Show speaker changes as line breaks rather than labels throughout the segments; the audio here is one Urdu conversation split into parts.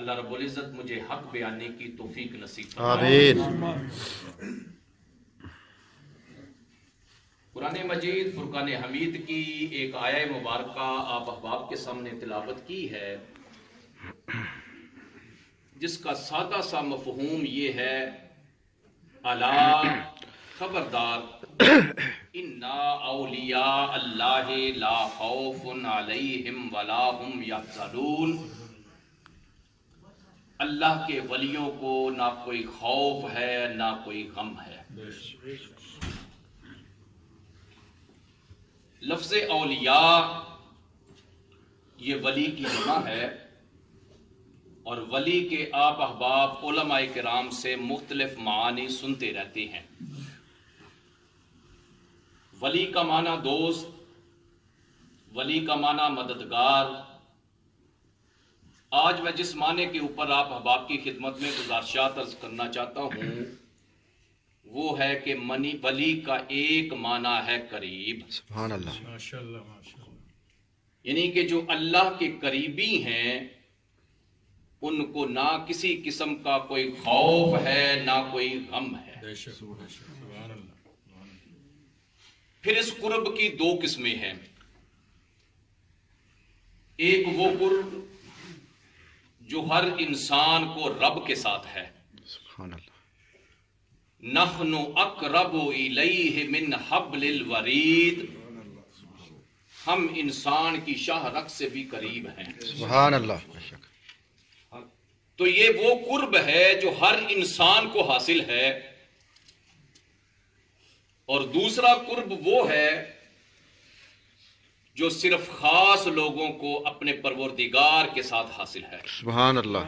اللہ رب العزت مجھے حق بیانی کی توفیق نصیب
آمین۔
قرآن مجید فرقان حمید کی ایک آیہ مبارکہ آپ احباب کے سامنے تلاوت کی ہے، جس کا سادہ سا مفہوم یہ ہے، الا خبردار، انا اولیاء اللہ لا خوف علیہم ولا هم یحزنون، اللہ کے ولیوں کو نہ کوئی خوف ہے نہ کوئی غم ہے۔ لفظ اولیاء یہ ولی کی جمع ہے، اور ولی کے آپ احباب علماء کرام سے مختلف معانی سنتے رہتے ہیں۔ ولی کا معنی دوست، ولی کا معنی مددگار۔ آج میں جس معنی کے اوپر آپ احباب کی خدمت میں گزارشات عرض کرنا چاہتا ہوں وہ ہے کہ ولی کا ایک معنی ہے قریب۔
سبحان اللہ۔
یعنی کہ جو اللہ کے قریبی ہیں ان کو نہ کسی قسم کا کوئی خوف ہے نہ کوئی غم ہے۔ پھر اس قرب کی دو قسمیں ہیں، ایک وہ قرب جو ہر انسان کو رب کے ساتھ ہے،
سبحان اللہ۔
نحن اقرب الیہ من حبل الورید، ہم انسان کی شاہ رگ سے بھی قریب ہیں۔
سبحان اللہ۔
تو یہ وہ قرب ہے جو ہر انسان کو حاصل ہے، اور دوسرا قرب وہ ہے جو صرف خاص لوگوں کو اپنے پروردگار کے ساتھ حاصل ہے۔
سبحان اللہ۔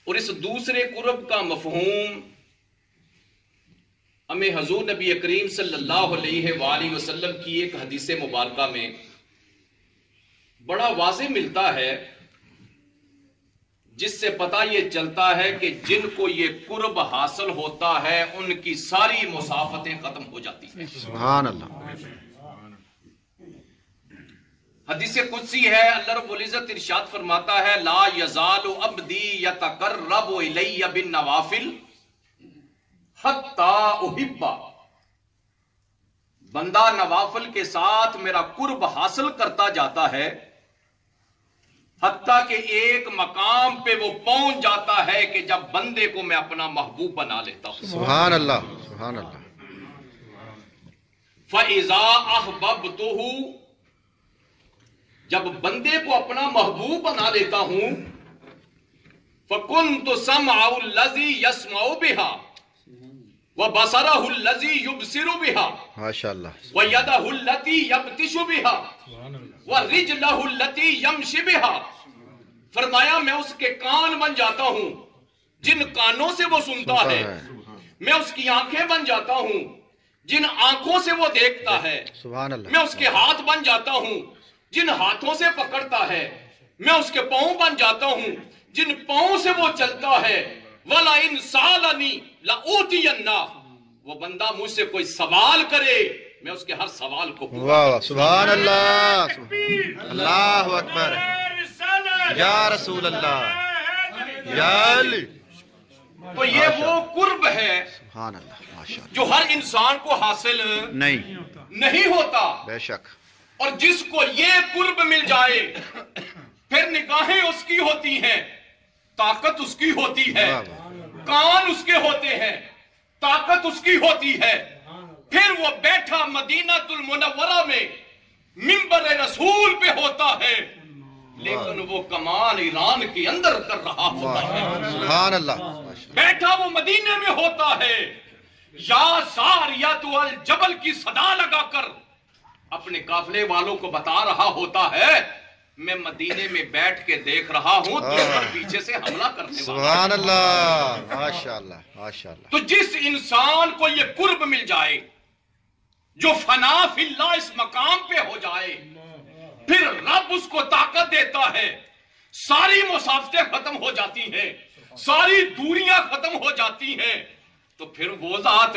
اور اس دوسرے قرب کا مفہوم ہمیں حضور نبی کریم صلی اللہ علیہ وآلہ وسلم کی ایک حدیث مبارکہ میں بڑا واضح ملتا ہے، جس سے پتہ یہ چلتا ہے کہ جن کو یہ قرب حاصل ہوتا ہے ان کی ساری مسافتیں ختم ہو جاتی ہیں۔
سبحان اللہ۔
حدیث قدسی ہے، اللہ رب العزت ارشاد فرماتا ہے، لا یزال عبدی یتقرب الی بالنوافل حتی احبہ، بندہ نوافل کے ساتھ میرا قرب حاصل کرتا جاتا ہے حتیٰ کہ ایک مقام پہ وہ پہنچ جاتا ہے کہ جب بندے کو میں اپنا محبوب بنا لیتا ہوں۔
سبحان اللہ۔ سبحان اللہ۔
فَإِذَا أَحْبَبْتُهُ، جب بندے کو اپنا محبوب بنا لیتا ہوں، فَكُنْتُ سَمْعَهُ الَّذِي يَسْمَعُ بِهَا وَبَصَرَهُ الَّذِي يُبْصِرُ بِهَا
ماشاء اللہ۔
وَيَدَهُ الَّتِي يَبْطِشُ بِهَا وَرِجْلَهُ الَّتِي يَمْشِ بِهَا، فرمایا میں اس کے کان بن جاتا ہوں جن کانوں سے وہ سنتا ہے، میں اس کی آنکھیں بن جاتا ہوں جن آنکھوں سے وہ دیکھتا ہے،
سبحان اللہ۔
میں اس کے ہاتھ بن جاتا ہوں جن ہاتھوں سے پکڑتا ہے، میں اس کے پاؤں بن جاتا ہوں جن پاؤں سے وہ چلتا ہے۔ وَلَئِنْ سَأَلَنِي لَأُوتِيَنَّهُ، وہ بندہ مجھ سے کوئی سوال کرے میں اس کے ہر سوال کو
واہ، سبحان اللہ۔ اللہ اکبر، یا رسول اللہ، یا علی۔
تو یہ وہ قرب ہے
سبحان اللہ، ماشاء اللہ۔
جو ہر انسان کو حاصل نہیں ہوتا،
بے شک۔
اور جس کو یہ قرب مل جائے پھر نگاہیں اس کی ہوتی ہیں، طاقت اس کی ہوتی ہے، کان اس کے ہوتے ہیں، طاقت اس کی ہوتی ہے، پھر وہ بیٹھا مدینہ المنورہ میں منبر رسول پہ ہوتا ہے، لیکن وہ کمال ایران کے اندر کر رہا ہوتا ہے۔
سبحان اللہ۔
بیٹھا وہ مدینے میں ہوتا ہے، یا ساریۃ الجبل کی صدا لگا کر اپنے قافلے والوں کو بتا رہا ہوتا ہے، میں مدینے میں بیٹھ کے دیکھ رہا ہوں تو پیچھے سے حملہ کرنے والا۔
سبحان اللہ، ماشاء اللہ، ماشاء اللہ۔
تو جس انسان کو یہ قرب مل جائے، جو فنا فی اللہ اس مقام پہ ہو جائے، پھر رب اس کو طاقت دیتا ہے، ساری مسافتیں ختم ہو جاتی ہیں، ساری دوریاں ختم ہو جاتی ہیں، تو پھر وہ ذات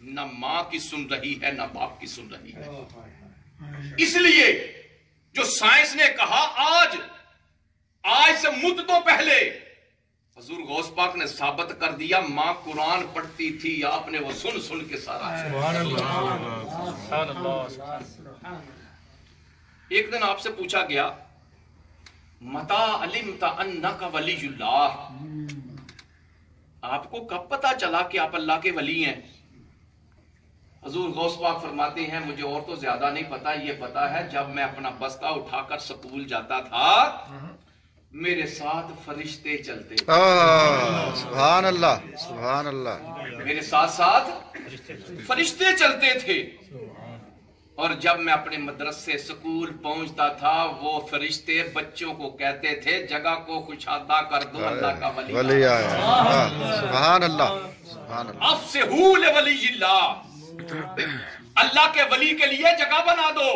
نہ ماں کی سن رہی ہے نہ باپ کی سن رہی ہے. اس لیے جو سائنس نے کہا آج سے مدتوں پہلے حضور غوث پاک نے ثابت کر دیا ماں قرآن پڑھتی تھی آپ نے وہ سن سن کے سارا. ایک دن آپ سے پوچھا گیا متا علمت انک ولی اللہ، آپ کو کب پتا چلا کہ آپ اللہ کے ولی ہیں؟ حضور غوث پاک فرماتے ہیں مجھے اور تو زیادہ نہیں پتا، یہ پتا ہے جب میں اپنا بستہ اٹھا کر سکول جاتا تھا میرے ساتھ فرشتے چلتے تھے.
سبحان اللہ سبحان اللہ.
میرے ساتھ ساتھ فرشتے چلتے تھے، اور جب میں اپنے مدرسے سکول پہنچتا تھا وہ فرشتے بچوں کو کہتے تھے جگہ کو کشادہ کر دو، اللہ کا ولی
آیا. سبحان اللہ سبحان اللہ.
افسحوا لولی اللہ، اللہ کے ولی کے لیے جگہ بنا دو.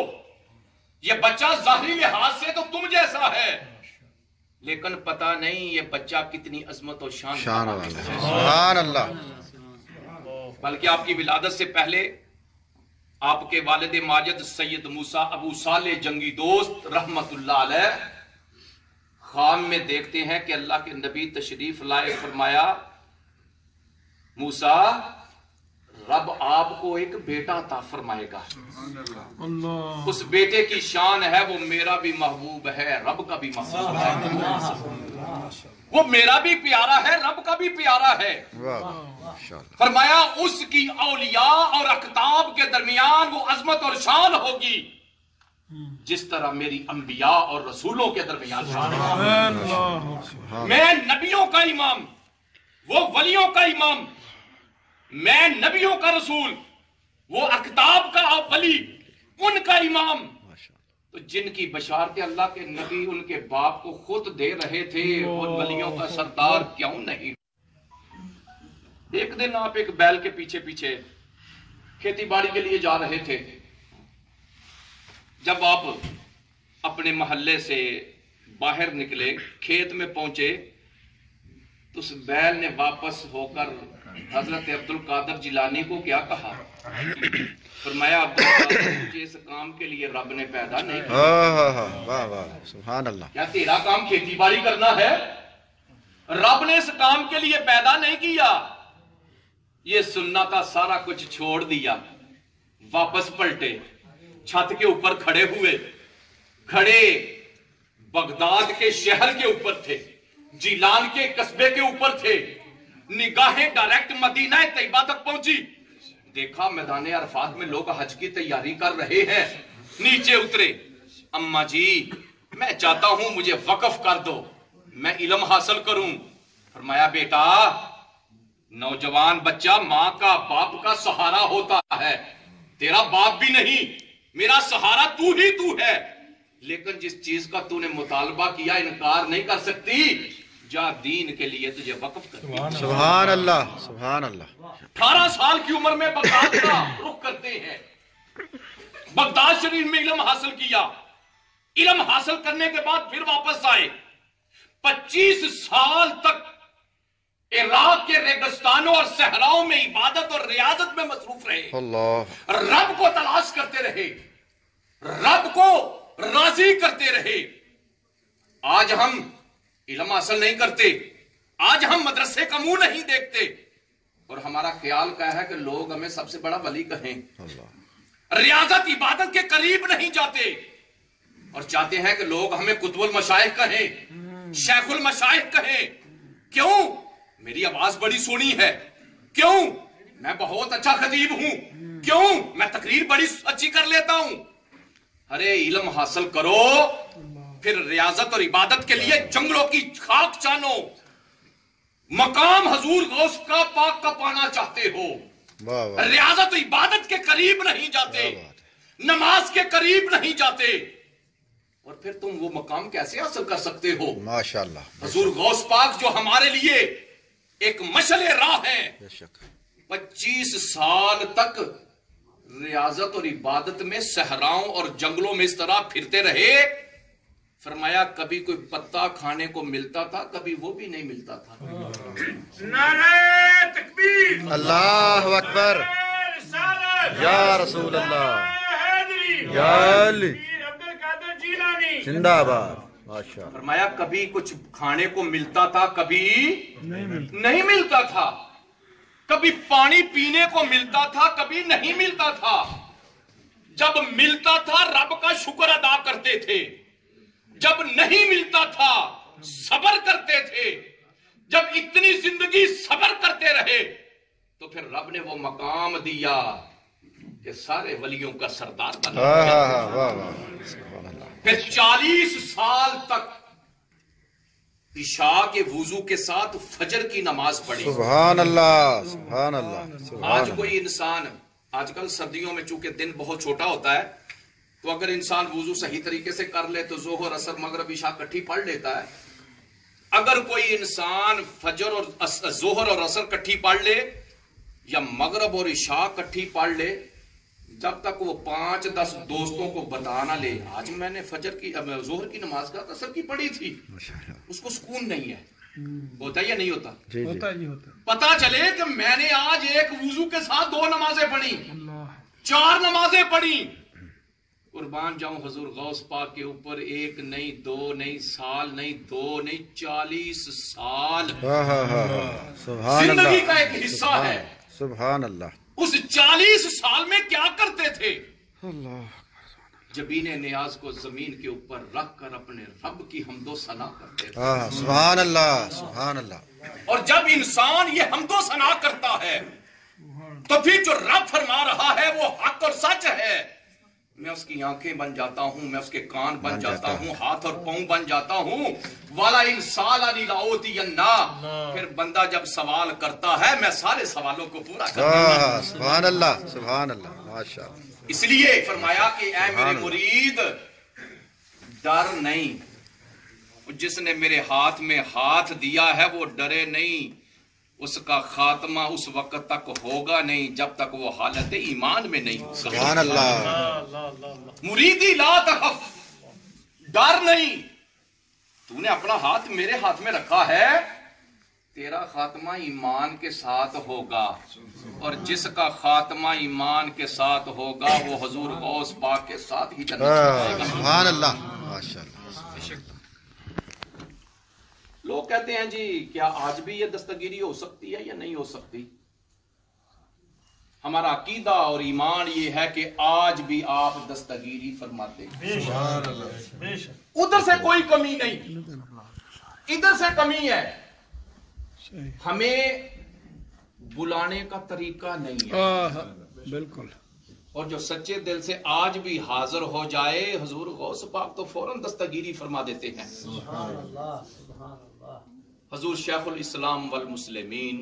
یہ بچہ ظاہری لحاظ سے تو تم جیسا ہے، لیکن پتہ نہیں یہ بچہ کتنی عظمت و شان
والا. سبحان اللہ.
بلکہ آپ کی ولادت سے پہلے آپ کے والد ماجد سید موسیٰ ابو صالح جنگی دوست رحمت اللہ علیہ خواب میں دیکھتے ہیں کہ اللہ کے نبی تشریف لائے، فرمایا موسیٰ رب آپ کو ایک بیٹا عطا فرمائے گا. اس بیٹے کی شان ہے وہ میرا بھی محبوب ہے، رب کا بھی محبوب ہے، وہ میرا بھی پیارا ہے، رب کا بھی پیارا ہے. فرمایا اس کی اولیاء اور اقطاب کے درمیان وہ عظمت اور شان ہوگی جس طرح میری انبیاء اور رسولوں کے درمیان شان ہوگی. میں نبیوں کا امام، وہ ولیوں کا امام، میں نبیوں کا رسول، وہ اقطاب کا ولی، ان کا امام. تو جن کی بشارت اللہ کے نبی ان کے باپ کو خود دے رہے تھے وہ ولیوں کا سردار کیوں نہیں؟ ایک دن آپ ایک بیل کے پیچھے پیچھے کھیتی باڑی کے لیے جا رہے تھے. جب آپ اپنے محلے سے باہر نکلے کھیت میں پہنچے تو اس بیل نے واپس ہو کر حضرت عبد القادر جیلانی کو کیا کہا؟ فرمایا عبد القادر مجھے اس کام کے لیے رب نے پیدا نہیں کیا.
سبحان اللہ.
کیا تیرا کام کھیتی باڑی کرنا ہے؟ رب نے اس کام کے لیے پیدا نہیں کیا. یہ سننا تھا، سارا کچھ چھوڑ دیا، واپس پلٹے، چھت کے اوپر کھڑے ہوئے. کھڑے بغداد کے شہر کے اوپر تھے، جیلان کے قصبے کے اوپر تھے، نگاہیں ڈائریکٹ مدینہ طیبہ تک پہنچی. دیکھا میدان عرفات میں لوگ حج کی تیاری کر رہے ہیں. نیچے اترے، اماں جی میں چاہتا ہوں مجھے وقف کر دو، میں علم حاصل کروں. فرمایا بیٹا نوجوان بچہ ماں کا باپ کا سہارا ہوتا ہے، تیرا باپ بھی نہیں، میرا سہارا تو ہی تو ہے، لیکن جس چیز کا تو نے مطالبہ کیا انکار نہیں کر سکتی. جا دین کے لیے تجھے وقف کر.
سبحان اللہ سبحان اللہ.
18 سال کی عمر میں بغداد کا رخ کرتے ہیں. بغداد شریف میں علم حاصل کیا، علم حاصل کرنے کے بعد پھر واپس آئے. 25 سال تک عراق کے ریگستانوں اور صحراؤں میں عبادت اور ریاضت میں مصروف رہے. اللہ. رب کو تلاش کرتے رہے، رب کو راضی کرتے رہے. آج ہم علم حاصل نہیں کرتے، آج ہم مدرسے کا منہ نہیں دیکھتے، اور ہمارا خیال کیا ہے کہ لوگ ہمیں سب سے بڑا ولی کہیں. ریاضت عبادت کے قریب نہیں جاتے اور چاہتے ہیں کہ لوگ ہمیں قطب المشائخ کہیں، شیخ المشائخ کہیں. کیوں؟ میری آواز بڑی سونی ہے. کیوں؟ میں بہت اچھا خطیب ہوں. کیوں؟ میں تقریر بڑی اچھی کر لیتا ہوں. ارے علم حاصل کرو، پھر ریاضت اور عبادت کے لیے جنگلوں کی خاک چانو. مقام حضور غوث کا پاک کا پانا چاہتے ہو، ریاضت و عبادت کے قریب نہیں جاتے، نماز کے قریب نہیں جاتے، اور پھر تم وہ مقام کیسے حاصل کر سکتے ہو؟
ماشاءاللہ.
حضور غوث پاک جو ہمارے لیے ایک مشعل راہ ہے، 25 سال تک ریاضت اور عبادت میں صحراؤں اور جنگلوں میں اس طرح پھرتے رہے. فرمایا کبھی کوئی پتا کھانے کو ملتا تھا، کبھی وہ بھی نہیں ملتا تھا.
نعرہ تکبیر،
اللہ اکبر، یا رسول اللہ یا علی زندہ باد ماشاء اللہ.
فرمایا کبھی کچھ کھانے کو ملتا تھا کبھی نہیں ملتا تھا، کبھی پانی پینے کو ملتا تھا کبھی نہیں ملتا تھا. جب ملتا تھا رب کا شکر ادا کرتے تھے، جب نہیں ملتا تھا صبر کرتے تھے. جب اتنی زندگی صبر کرتے رہے تو پھر رب نے وہ مقام دیا کہ سارے ولیوں کا سردار بنا. پھر 40 سال تک عشاء کے وضو کے ساتھ فجر کی نماز پڑھی.
سبحان اللہ سبحان اللہ.
آج کوئی انسان، آج کل سردیوں میں چونکہ دن بہت چھوٹا ہوتا ہے تو اگر انسان وضو صحیح طریقے سے کر لے تو ظہر عصر مغرب عشاء کٹھی پڑھ لیتا ہے. اگر کوئی انسان فجر اور ظہر اور عصر کٹھی پڑھ لے یا مغرب اور عشاء کٹھی پڑھ لے، جب تک وہ 5-10 دوستوں کو بتا نہ لے آج میں نے فجر کی ظہر کی نماز کا عصر کی پڑھی تھی، اس کو سکون نہیں ہے. ہوتا یا نہیں ہوتا؟
ہوتا جی ہوتا.
پتا چلے کہ میں نے آج ایک وضو کے ساتھ 2 نمازیں پڑھی، 4 نمازیں پڑھی. قربان جاؤں حضور غوث پاک کے اوپر 1 نہیں 2 نہیں سال نہیں 2 نہیں 40 سال زندگی کا ایک حصہ ہے.
سبحان اللہ.
اس 40 سال میں کیا کرتے تھے؟ جبین نیاز کو زمین کے اوپر رکھ کر اپنے رب کی حمد و ثنا کرتے تھے.
سبحان اللہ سبحان اللہ.
اور جب انسان یہ حمد و ثنا کرتا ہے تو پھر جو رب فرما رہا ہے وہ حق اور سچ ہے. میں اس کی آنکھیں بن جاتا ہوں، میں اس کے کان بن جاتا ہوں، ہاتھ اور پاؤں بن جاتا ہوں. والا انسان پھر بندہ جب سوال کرتا ہے میں سارے سوالوں کو پورا کرتا ہوں.
سبحان اللہ سبحان اللہ ماشاء اللہ.
اس لیے فرمایا کہ اے میرے مرید ڈر نہیں، جس نے میرے ہاتھ میں ہاتھ دیا ہے وہ ڈرے نہیں. اس کا خاتمہ اس وقت تک ہوگا نہیں جب تک وہ حالت ایمان میں نہیں ہوگا.
سبحان اللہ.
مریدی لا تخف، ڈر نہیں. تو نے اپنا ہاتھ میرے ہاتھ میں رکھا ہے، تیرا خاتمہ ایمان کے ساتھ ہوگا، اور جس کا خاتمہ ایمان کے ساتھ ہوگا وہ حضور غوث پاک کے ساتھ ہی جنت میں جائے گا.
سبحان اللہ ماشاء اللہ.
لوگ کہتے ہیں جی کیا آج بھی یہ دستگیری ہو سکتی ہے یا نہیں ہو سکتی؟ ہمارا عقیدہ اور ایمان یہ ہے کہ آج بھی آپ دستگیری فرماتے ہیں. ادھر سے کوئی کمی نہیں، ادھر سے کمی ہے. ہمیں بلانے کا طریقہ نہیں ہے.
بالکل.
اور جو سچے دل سے آج بھی حاضر ہو جائے حضور غوث پاک تو فوراً دستگیری فرما دیتے ہیں. حضور شیخ الاسلام والمسلمین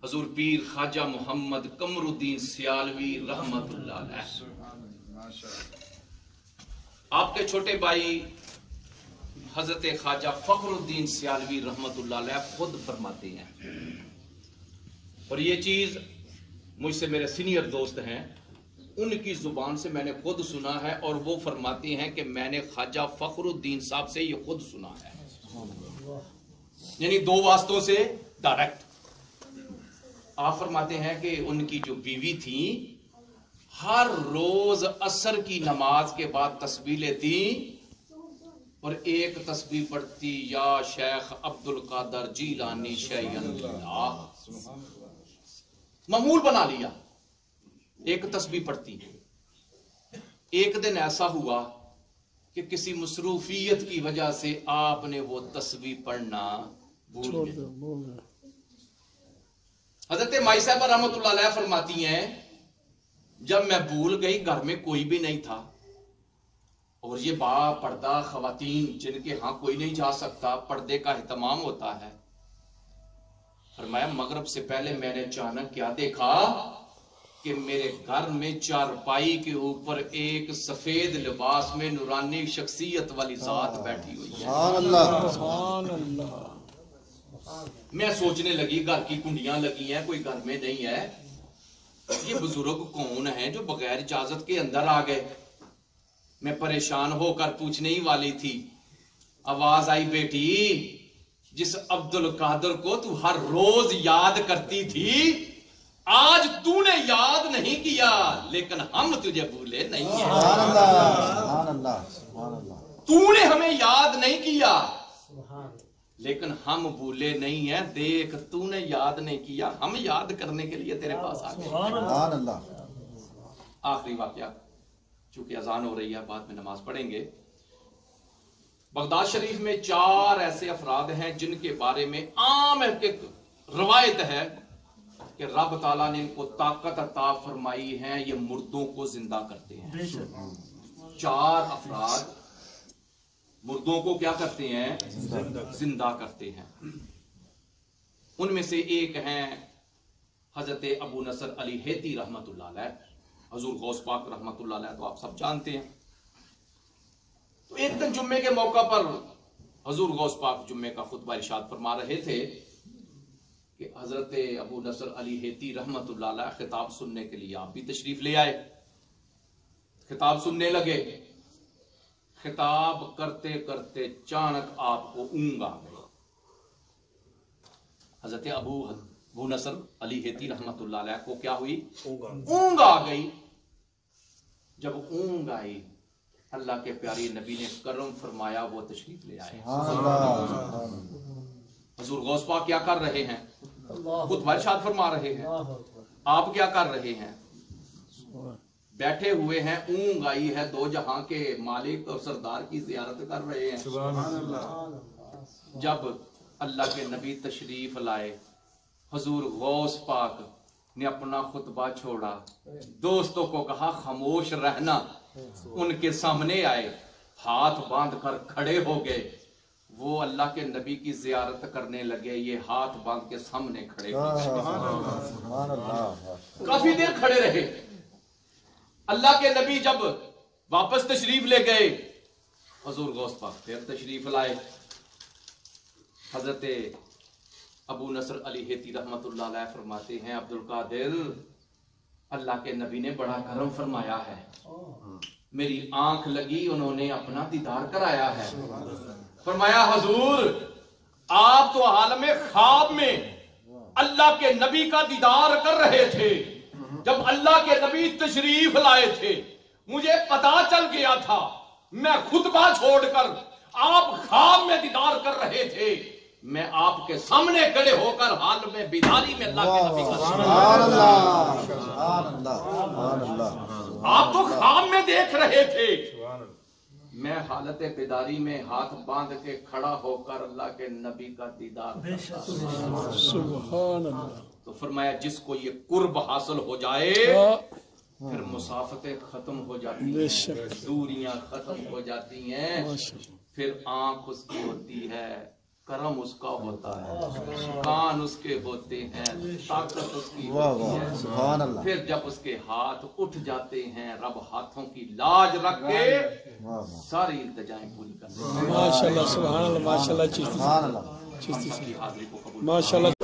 حضور پیر خواجہ محمد قمر الدین سیالوی رحمت اللہ علیہ، آپ کے چھوٹے بھائی حضرت خواجہ فخر الدین سیالوی رحمت اللہ علیہ خود فرماتے ہیں، اور یہ چیز مجھ سے میرے سینئر دوست ہیں ان کی زبان سے میں نے خود سنا ہے، اور وہ فرماتے ہیں کہ میں نے خواجہ فخر الدین صاحب سے یہ خود سنا ہے، یعنی 2 واسطوں سے ڈائریکٹ. آپ فرماتے ہیں کہ ان کی جو بیوی تھی ہر روز عصر کی نماز کے بعد تسبیح لیتی اور ایک تسبیح پڑھتی یا شیخ عبد القادر جیلانی شیخ اللہ، معمول بنا لیا. ایک تسبیح پڑھتی. ایک دن ایسا ہوا کہ کسی مصروفیت کی وجہ سے آپ نے وہ تسبیح پڑھنا بھول گئے. حضرت مائی صاحبہ رحمت اللہ علیہ فرماتی ہیں جب میں بھول گئی گھر میں کوئی بھی نہیں تھا، اور یہ با پردہ خواتین جن کے ہاں کوئی نہیں جا سکتا، پردے کا اہتمام ہوتا ہے. فرمایا مغرب سے پہلے میں نے اچانک کیا دیکھا کہ میرے گھر میں چارپائی کے اوپر ایک سفید لباس میں نورانی شخصیت والی ذات بیٹھی ہوئی ہے.
سبحان اللہ.
سبحان اللہ.
میں سوچنے لگی گھر کی کنڈیاں لگی ہیں، کوئی گھر میں نہیں ہے، یہ بزرگ کون ہیں جو بغیر اجازت کے اندر آ گئے؟ میں پریشان ہو کر پوچھنے ہی والی تھی، آواز آئی بیٹی جس عبد القادر کو تو ہر روز یاد کرتی تھی آج تو نے یاد نہیں کیا لیکن ہم تجھے بھولے نہیں ہیں.
سبحان اللہ سبحان اللہ سبحان اللہ.
تو نے ہمیں یاد نہیں کیا لیکن ہم بھولے نہیں ہیں. دیکھ تو نے یاد نہیں کیا, ہم یاد کرنے کے لیے تیرے پاس آ گئے.
سبحان اللہ.
آخری واقعہ, چونکہ اذان ہو رہی ہے, بعد میں نماز پڑھیں گے. بغداد شریف میں 4 ایسے افراد ہیں جن کے بارے میں عام ایک روایت ہے کہ رب تعالیٰ نے ان کو طاقت عطا فرمائی ہے, یہ مردوں کو زندہ کرتے ہیں. 4 افراد مردوں کو کیا کرتے ہیں؟ زندہ کرتے ہیں. ان میں سے ایک ہیں حضرت ابو نصر علی ہیتی رحمت اللہ علیہ, حضور غوث پاک رحمت اللہ علیہ تو آپ سب جانتے ہیں. تو ایک دن جمعے کے موقع پر حضور غوث پاک جمعے کا خطبہ ارشاد فرما رہے تھے کہ حضرت ابو نصر علی ہیتی رحمت اللہ علیہ خطاب سننے کے لیے آپ بھی تشریف لے آئے. خطاب سننے لگے. خطاب کرتے کرتے اچانک آپ کو اونگ آ گئی. حضرت ابو نصر علی ہیتی رحمت اللہ علیہ کو کیا ہوئی؟ اونگ آ گئی. جب اونگ آئی اللہ کے پیاری نبی نے کرم فرمایا, وہ تشریف لے آئے. حضور غوث پاک کیا کر رہے ہیں؟ خطبہ ارشاد فرما رہے ہیں. آپ کیا کر رہے ہیں؟ بیٹھے ہوئے ہیں. اونگ آئی ہے, 2 جہاں کے مالک اور سردار کی زیارت کر رہے ہیں. جب اللہ کے نبی تشریف لائے, حضور غوث پاک نے اپنا خطبہ چھوڑا, دوستوں کو کہا خاموش رہنا. ان کے سامنے آئے, ہاتھ باندھ کر کھڑے ہو گئے. وہ اللہ کے نبی کی زیارت کرنے لگے, یہ ہاتھ باندھ کے سامنے کھڑے ہو گئے. کافی دیر کھڑے رہے. اللہ کے نبی جب واپس تشریف لے گئے, حضور غوث پاک پھر تشریف لائے. حضرت ابو نصر علی ہیتی رحمت اللہ علیہ فرماتے ہیں, عبد القادر اللہ کے نبی نے بڑا کرم فرمایا ہے, میری آنکھ لگی, انہوں نے اپنا دیدار کرایا ہے. فرمایا حضور آپ تو عالم خواب میں اللہ کے نبی کا دیدار کر رہے تھے. جب اللہ کے نبی تشریف لائے تھے مجھے پتا چل گیا تھا, میں خطبہ چھوڑ کر آپ خواب میں دیدار کر رہے تھے. میں آپ کے سامنے کھڑے ہو کر حال میں بیداری میں اللہ کے نبی کا
سبحان اللہ سبحان اللہ سبحان اللہ.
آپ تو خواب میں دیکھ رہے تھے, میں حالت بیداری میں ہاتھ باندھ کے کھڑا ہو کر اللہ کے نبی کا دیدار کرتا.
سبحان اللہ.
تو فرمایا جس کو یہ قرب حاصل ہو جائے پھر مسافتیں ختم ہو جاتی ہیں, دوریاں ختم ہو جاتی ہیں, پھر آنکھ اس کی ہوتی ہے, کرم اس کا ہوتا ہے, کان اس کے ہوتے ہیں, طاقت اس کی ہوتی ہے.
سبحان اللہ.
پھر جب اس کے ہاتھ اٹھ جاتے ہیں, رب ہاتھوں کی لاج رکھ کے ساری التجائیں پوری کرتے ہیں.
ماشاءاللہ سبحان اللہ. ماشاءاللہ.
سبحان اللہ.
حاضری کو قبول
ماشاءاللہ.